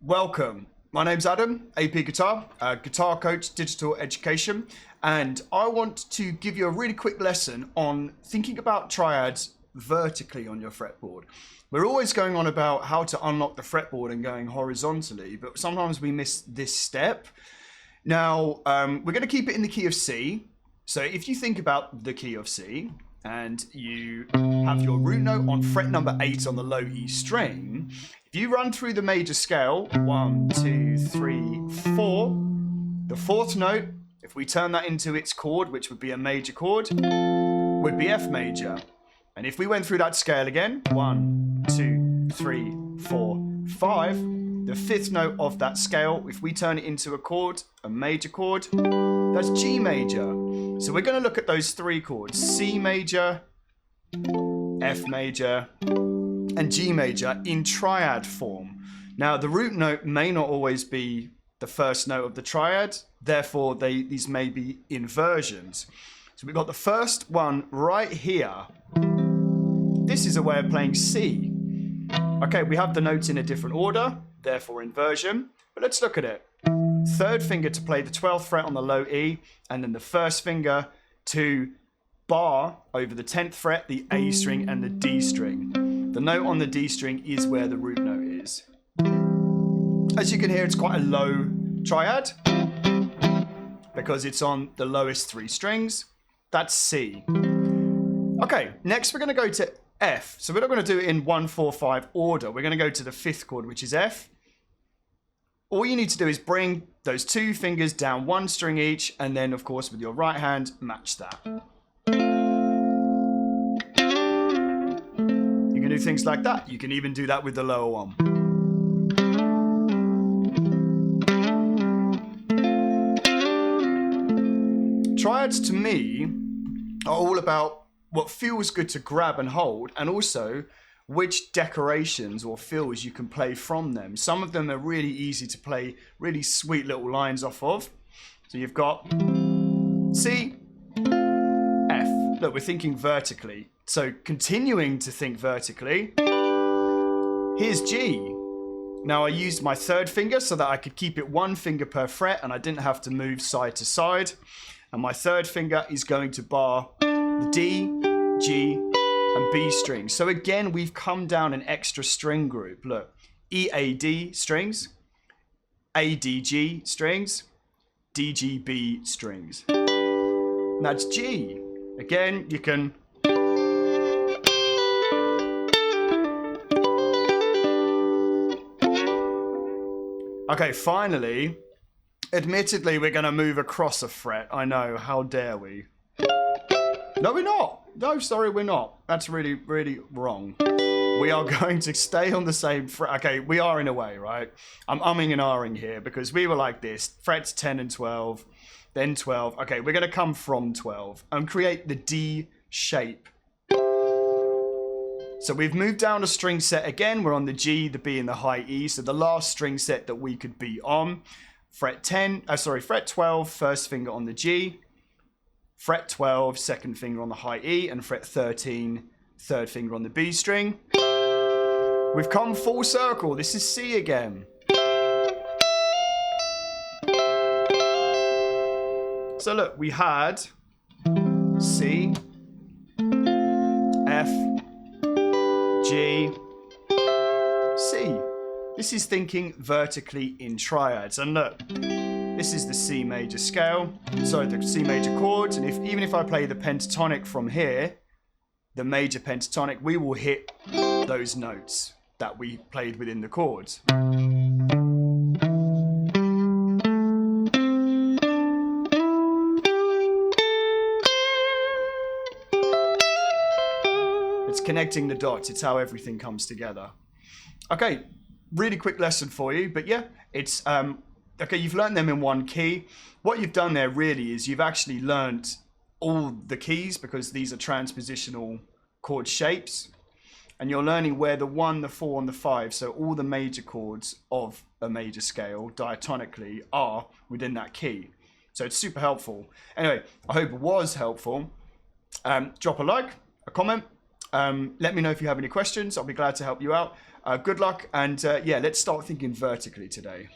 Welcome. My name's Adam, AP Guitar, guitar coach, digital education, and I want to give you a really quick lesson on thinking about triads vertically on your fretboard. We're always going on about how to unlock the fretboard and going horizontally, but sometimes we miss this step. Now, we're going to keep it in the key of C. So if you think about the key of C, and you have your root note on fret number 8 on the low E string, if you run through the major scale, 1, 2, 3, 4, the fourth note, if we turn that into its chord, which would be a major chord, would be F major. And if we went through that scale again, 1, 2, 3, 4, 5, the fifth note of that scale, if we turn it into a chord, a major chord, that's G major. So we're going to look at those three chords, C major, F major, and G major in triad form. Now, the root note may not always be the first note of the triad, therefore these may be inversions. So we've got the first one right here. This is a way of playing C. Okay, we have the notes in a different order, therefore inversion, but let's look at it. Third finger to play the 12th fret on the low E, and then the first finger to bar over the 10th fret, the A string and the D string. The note on the D string is where the root note is. As you can hear, it's quite a low triad because it's on the lowest three strings. That's C. Okay, next we're going to go to F. So we're not going to do it in 1, 4, 5 order. We're going to go to the fifth chord, which is F. All you need to do is bring those two fingers down one string each, and then, of course, with your right hand, match that. You can do things like that. You can even do that with the lower one. Triads, to me, are all about what feels good to grab and hold, and also which decorations or fills you can play from them. Some of them are really easy to play really sweet little lines off of. So you've got C, F. Look, we're thinking vertically. So continuing to think vertically, here's G. Now I used my third finger so that I could keep it one finger per fret and I didn't have to move side to side. And my third finger is going to bar the D, G, and B strings. So again, we've come down an extra string group. Look, EAD strings, ADG strings, DGB strings. And that's G. Again, you can... Okay, finally, admittedly, we're going to move across a fret. I know, how dare we? No, we're not. No, sorry, we're not. That's really, really wrong. We are going to stay on the same fret. Okay, we are in a way, right? I'm umming and ahhing here because we were like this. Frets 10 and 12, then 12. Okay, we're going to come from 12 and create the D shape. So we've moved down a string set again. We're on the G, the B, and the high E. So the last string set that we could be on. Fret 12, first finger on the G. Fret 12, second finger on the high E, and fret 13, third finger on the B string. We've come full circle. This is C again. So look, we had C, F, G, C. This is thinking vertically in triads. And look, this is the C major scale, sorry, the C major chords, and even if I play the pentatonic from here, the major pentatonic, we will hit those notes that we played within the chords. It's connecting the dots, it's how everything comes together. Okay, really quick lesson for you, but yeah, it's... Okay, you've learned them in one key. What you've done there really is you've actually learned all the keys because these are transpositional chord shapes. And you're learning where the 1, the 4, and the 5, so all the major chords of a major scale diatonically are within that key. So it's super helpful. Anyway, I hope it was helpful. Drop a like, a comment, Let me know if you have any questions. I'll be glad to help you out. Good luck, and yeah, let's start thinking vertically today.